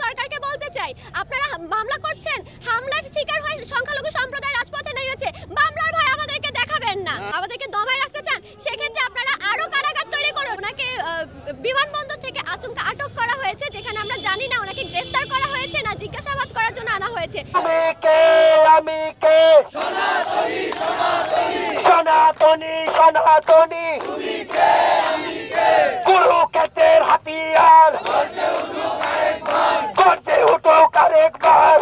সরকারকে বলতে চাই, আপনারা মামলা করছেন, হামলার শিকার হয়ে সংখ্যালঘু সম্প্রদায় রাজপথে নেমেছে। মামলার ভয় আমাদেরকে দেখাবেন না, আমাদেরকে দমায় রাখতে চান, সেক্ষেত্রে আপনারা আরো কারাগার তৈরি করুন। ওনাকে বিমানবন্দর থেকে আচমকা আটক করা হয়েছে, যেখানে আমরা জানি না ওনাকে গ্রেফতার করা হয়েছে না জিজ্ঞাসাবাদ করার জন্য আনা হয়েছে। আমি কে সনাতনী সনাতনী কুরুক্ষেত্রের হাতিয়ার গর্জে উঠুক আরেকবার।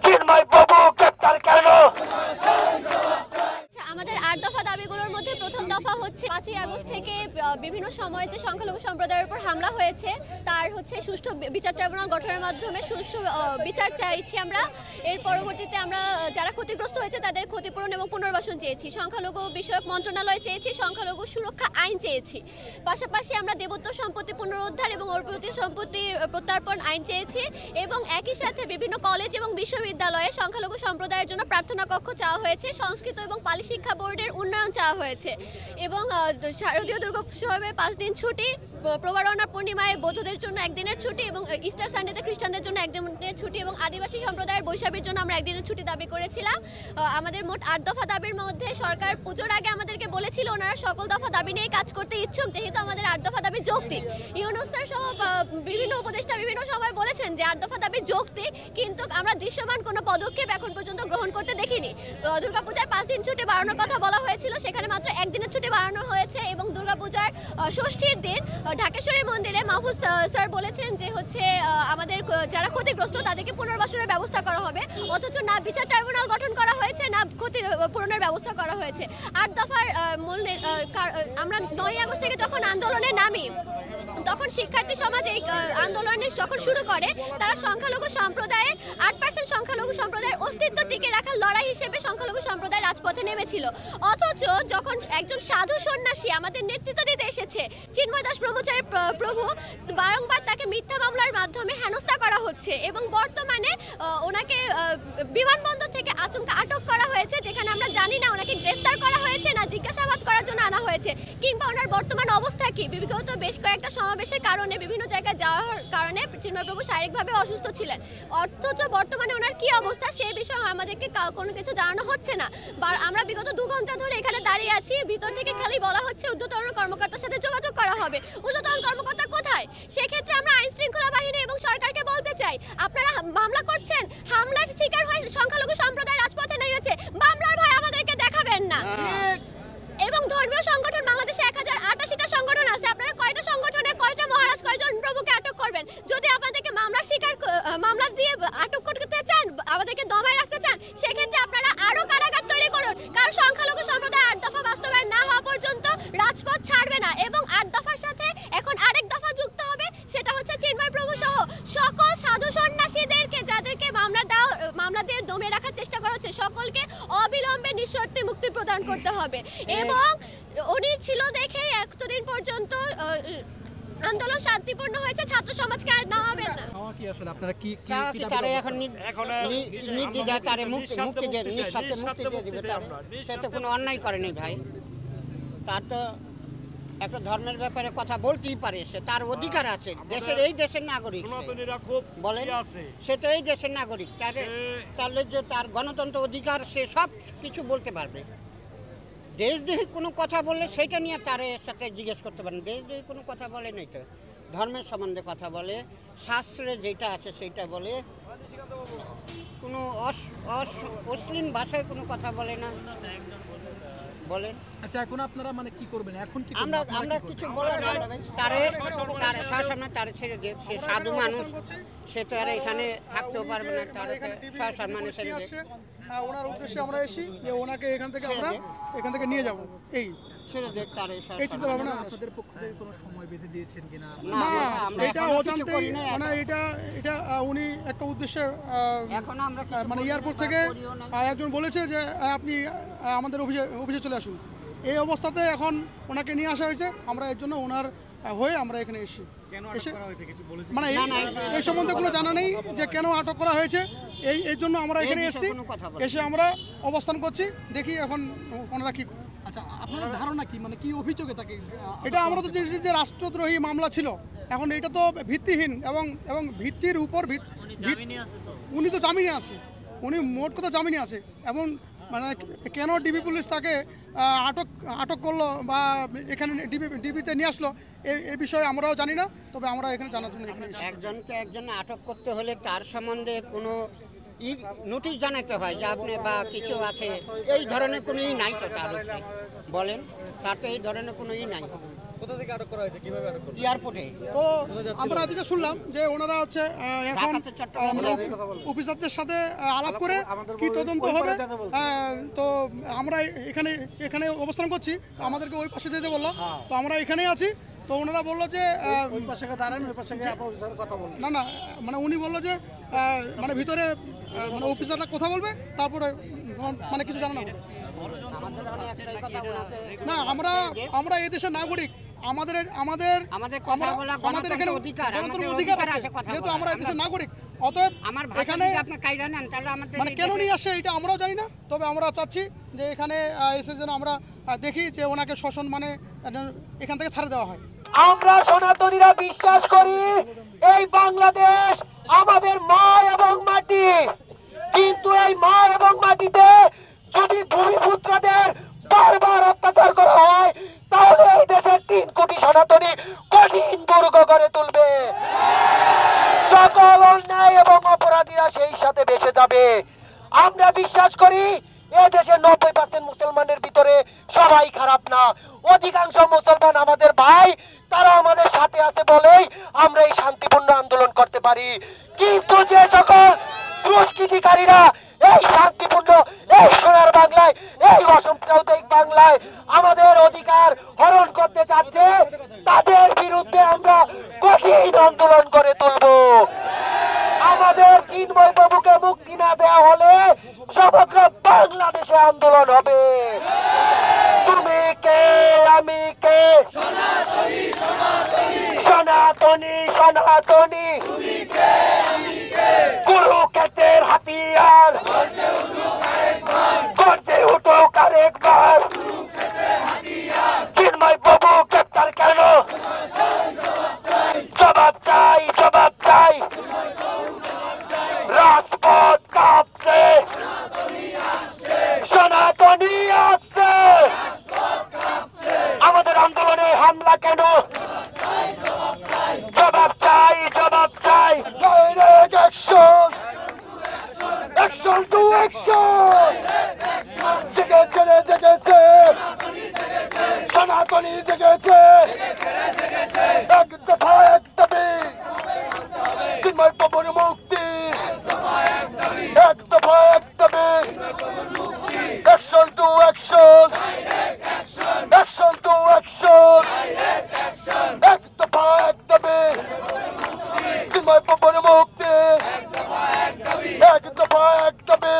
চিন্ময় প্রভু গ্রেপ্তার কেন? আমাদের ৮ দফা দাবিগুলোর মধ্যে প্রথম দফা হচ্ছে ৫ই আগস্ট থেকে বিভিন্ন সময়ে যে সংখ্যালঘু সম্প্রদায়ের উপর হামলা হয়েছে তার সুষ্ঠু বিচার ট্রাইব্যুনাল গঠনের মাধ্যমে সুষ্ঠু বিচার চাইছি আমরা। এর পরবর্তীতে আমরা যারা ক্ষতিগ্রস্ত হয়েছে তাদের ক্ষতিপূরণ এবং পুনর্বাসন চেয়েছি। সংখ্যালঘু বিষয়ক মন্ত্রণালয় চেয়েছি, সংখ্যালঘু সুরক্ষা আইন চেয়েছি। পাশাপাশি আমরা দেবোত্তর সম্পত্তি পুনরুদ্ধার এবং অর্পিত সম্পত্তি প্রত্যার্পণ আইন চেয়েছি এবং একই সাথে বিভিন্ন কলেজ এবং বিশ্ববিদ্যালয়ে সংখ্যালঘু সম্প্রদায়ের জন্য প্রার্থনা কক্ষ চাওয়া হয়েছে, সংস্কৃত এবং পালি শিক্ষা বোর্ডের উন্নয়ন চাওয়া হয়েছে এবং শারদীয় দুর্গোৎসবে 5 দিন ছুটি, প্রবারণা পূর্ণিমায় বৌদ্ধদের জন্য 1 দিনের ছুটি এবং ইস্টার সানডেতে খ্রিস্টানদের জন্য 1 দিনের ছুটি এবং আদিবাসী সম্প্রদায়ের বৈশাখীর জন্য আমরা 1 দিনের ছুটি দাবি করেছিলাম। আমাদের মোট 8 দফা দাবির মধ্যে সরকার পুজোর আগে আমাদেরকে বলেছিল ওনারা সকল দফা দাবি নিয়ে কাজ করতে ইচ্ছুক, যেহেতু আমাদের 8 দফা দাবি যৌক্তিক। ইউনূস স্যার সহ বিভিন্ন উপদেষ্টা বিভিন্ন সময় বলেছেন যে 8 দফা দাবি যৌক্তিক, কিন্তু আমরা দৃশ্যমান কোনো পদক্ষেপ এখন পর্যন্ত গ্রহণ করতে দেখিনি। দুর্গাপূজায় 5 দিন ছুটি বাড়ানোর কথা বলা হয়েছিল, সেখানে মাত্র 1 দিনের ছুটি বাড়ানো হয়েছে এবং দুর্গাপূজার ষষ্ঠীর দিন ঢাকেশ্বরী মন্দিরে মাহফুজ স্যার বলেছেন যে আমাদের যারা ক্ষতিগ্রস্ত তাদেরকে পুনর্বাসনের ব্যবস্থা করা হবে, অথচ না বিচার ট্রাইব্যুনাল গঠন করা হয়েছে না ক্ষতিপূরণের ব্যবস্থা করা হয়েছে। 8 দফার মূল আমরা 9ই আগস্ট থেকে যখন আন্দোলনে নামি তখন শিক্ষার্থী সমাজ এই আন্দোলন যখন শুরু করে তারা সংখ্যালঘু সম্প্রদায়ের 8% সংখ্যালঘু সম্প্রদায়ের অস্তিত্ব টিকে রাখার লড়াই হিসেবে সংখ্যালঘু সম্প্রদায় রাজপথে নেমেছিল। অথচ যখন একজন সাধু সন্ন্যাসী আমাদের নেতৃত্ব দিতে এসেছে চিন্ময় দাস ব্রহ্মচারী প্রভু, বারংবার তাকে মিথ্যা মামলার মাধ্যমে হেনস্থা করা হচ্ছে এবং বর্তমানে ওনাকে বিমানবন্দর থেকে আচমকা আটক করা হয়েছে, যেখানে আমরা জানি না ওনাকে গ্রেফতার করা হয়েছে না জিজ্ঞাসাবাদ করার জন্য আনা হয়েছে, কিংবা ওনার বর্তমান অবস্থা কি। বিগত বেশ কয়েকটা সমাবেশের কারণে বিভিন্ন জায়গায় যাওয়ার কারণে চিন্ময় প্রভু শারীরিকভাবে অসুস্থ ছিলেন, অথচ বর্তমানে ওনার কি অবস্থা সেই বিষয়ে আমাদেরকে কোনো কিছু জানানো হচ্ছে না। আমরা বিগত 2 ঘন্টা ধরে এখানে দাঁড়িয়ে আছি, ভিতর থেকে খালি বলা হচ্ছে ঊর্ধ্বতন কর্মকর্তার সাথে যোগাযোগ করা হবে। ঊর্ধ্বতন কর্মকর্তা কোথায়? সেক্ষেত্রে আমরা আইন শৃঙ্খলা বাহিনী এবং সরকারকে বলতে চাই, আপনারা মামলা করছেন, হামলার শিকার হয়ে সংখ্যালঘু সম্প্রদায় রাজপথে নেমেছে। মামলার ভয় আমাদেরকে দেখাবেন না। এবং ধর্মীয় সংগঠন বাংলাদেশে 1088টা সংগঠন আছে, আপনারা কয়টা সংগঠনে কয়টা মহারাজ কয়জন প্রভুকে আটক করবেন? যদি আপনাদেরকে মামলা দিয়ে আটক করতে চান, আমাদেরকে দমায় রাখতে চান, সেক্ষেত্রে আপনারা আরো কারাগার তৈরি করুন, কারণ সংখ্যালঘু সম্প্রদায় 8 দফা বাস্তবায়ন না হওয়া পর্যন্ত রাজপথ ছাড়বে না। এবং 8 দফার সাথে এখন আরেক দফা যুক্ত হবে, সেটা হচ্ছে চিন্ময় প্রভু সহ সকল সাধু সন্ন্যাসীদেরকে যাদেরকে মামলা দিয়ে দমিয়ে রাখার চেষ্টা করা হচ্ছে সকলকে অবিলম্বে নিঃশর্তে মুক্তি প্রদান করতে হবে। এবং উনি ছিল দেখে এতদিন পর্যন্ত আন্দোলন শান্তিপূর্ণ হয়েছে, ছাত্র সমাজকে আর নামাবেন না। কি আসলে আপনারা কি তারে এখন নির্দ্বিধায় তারে মুক্তি দিয়ে নিঃস্বার্থে মুক্তি দিয়ে দিবে, সে তো কোনো অন্যায় করেনি ভাই। তার তো একটা ধর্মের ব্যাপারে কথা বলতেই পারে, সে তার অধিকার আছে, এই দেশের নাগরিক বলেন, সে তো এই দেশের নাগরিক, তাহলে যে তার গণতন্ত্র অধিকার, সে সব কিছু বলতে পারবে। দেশদ্রোহী কোনো কথা বললে সেটা নিয়ে তার সাথে জিজ্ঞেস করতে পারেন। দেশদ্রোহী কোনো কথা বলে নাই তো, ধর্মের সম্বন্ধে কথা বলে, শাস্ত্রে যেটা আছে সেইটা বলে, কোনো অশ্লীল ভাষায় কোনো কথা বলে না বলেন। আচ্ছা, এখন আপনারা মানে কি করবেন? এখন কি আমরা কিছু বলার তারে সামনে তারে ছেড়ে দিয়ে, সে সাধু মানুষ, সে তো আর এখানে থাকতেও পারবে না, তার সম্মানে ছেড়ে দিয়ে ওনার উদ্দেশ্যে আমরা এসেছি যে ওনাকে এখান থেকে নিয়ে যাব, এই চিন্তা ভাবনা। আপনাদের পক্ষ থেকে কোনো সময় বেঁধে দিয়েছেন কিনা? না, এটা অজান্তেই মানে এটা উনি একটা উদ্দেশ্যে মানে এয়ারপোর্ট থেকে একজন বলেছে যে আপনি আমাদের অফিসে চলে আসুন। এই অবস্থাতে এখন ওনাকে নিয়ে আসা হয়েছে, আমরা এর জন্য ওনার হয়ে আমরা এখানে এসেছি। মানে এই সম্বন্ধে কোনো জানা নেই যে কেন আটক করা হয়েছে, এই জন্য আমরা এখানে এসেছি, এসে আমরা অবস্থান করছি, দেখি এখন ওনারা কি করে। আচ্ছা, আপনার ধারণা কি, মানে কি অভিযোগে তাকে? এটা আমরা তো জেনেছি যে রাষ্ট্রদ্রোহী মামলা ছিল, এখন এটা তো ভিত্তিহীন এবং এবং ভিত্তির উপর উনি তো জামিনে আছে, উনি মোট কথা জামিনে আছে। এবং মানে কেন ডিবি পুলিশ তাকে আটক করলো বা এখানে ডিবিতে নিয়ে আসলো এই বিষয়ে আমরাও জানি না, তবে আমরা এখানে জানার জন্য এখানে একজন আটক করতে হলে তার সম্বন্ধে কোনো নোটিশ জানাতে হয় যে আপনি বা কিছু আছে, এই ধরনের কোনো নাই তো তার বলেন, তার তো এই ধরনের কোনো নাই। কোথা থেকে আটক করা হয়েছে, কিভাবে আটক করা হয়েছে? এয়ারপোর্টে। তো আমরা যেটা শুনলাম যে ওনারা হচ্ছে এখন অফিসারদের সাথে আলাপ করে কি তদন্ত হবে। তো আমরা এখানে অবস্থান করছি, আমাদেরকে ওই পাশে যেতে বললো, তো আমরা এখানেই আছি। তো ওনারা বললো যে না না, মানে উনি বললো যে মানে ভিতরে মানে অফিসাররা কথা বলবে, তারপরে মানে কিছু জানানো হবে না। আমরা এই দেশের নাগরিক, আমাদের এখানে গণতন্ত্রের অধিকার আছে, যেহেতু আমরা এই দেশের নাগরিক। অতএব এখানে মানে কেন নিয়ে আসে এটা আমরাও জানি না, তবে আমরা চাচ্ছি যে এখানে এসে যেন আমরা দেখি যে ওনাকে মানে এখান থেকে ছাড়ে দেওয়া হয়। আমরা সনাতনীরা বিশ্বাস করি এই বাংলাদেশ আমাদের মা এবং মাটি, কিন্তু এই মা এবং মাটিতে যদি ভূমিপুত্রদের বারবার অত্যাচার করা হয়, তাহলে এই দেশের 3 কোটি সনাতনী কঠিন দুর্গ করে তুলবে। সকল অন্যায় এবং অপরাধীরা সেই সাথে বেঁচে যাবে। আমরা বিশ্বাস করি এ দেশের 90% মুসলমানের ভিতরে সবাই খারাপ না, অধিকাংশ মুসলমান আমাদের ভাই, তারা আমাদের সাথে আছে বলেই আমরা এই শান্তিপূর্ণ আন্দোলন করতে পারি। কিন্তু যে সকল দুষ্কৃতিকারীরা এই শান্তিপূর্ণ এই সোনার বাংলায়, এই অসাম্প্রদায়িক বাংলায় আমাদের অধিকার হরণ করতে চাচ্ছে, তাদের বিরুদ্ধে আমরা কঠিন আন্দোলন করে তুলব। আমাদের চিন্ময় বাবুকে মুক্তি না দেওয়া হলে সমগ্র বাংলাদেশে আন্দোলন হবে। তুমি কে, আমি কে, সনাতনী সনাতনী, কুরুক্ষেত্রের হাতিয়ার গর্জে উঠুক আরেকবার। চিন্ময় বাবু গ্রেপ্তার কেন? জবাব চাই, জবাব চাই। রাজপথ কাঁপছে, সনাতনী আসছে। আমাদের আন্দোলনে হামলা কেন? জবাব চাই, জবাব চাই। Direct action, action to action. জেগেছে রে জেগেছে, সনাতনী জেগেছে। এক দফা এক দাবি, চিন্ময় বাবুর মুক্তি। এক দফা এক দাবি, action to action, action to action. এক দফা এক দাবি, চিন্ময় বাবুর মুক্তি। এক দফা এক দাবি।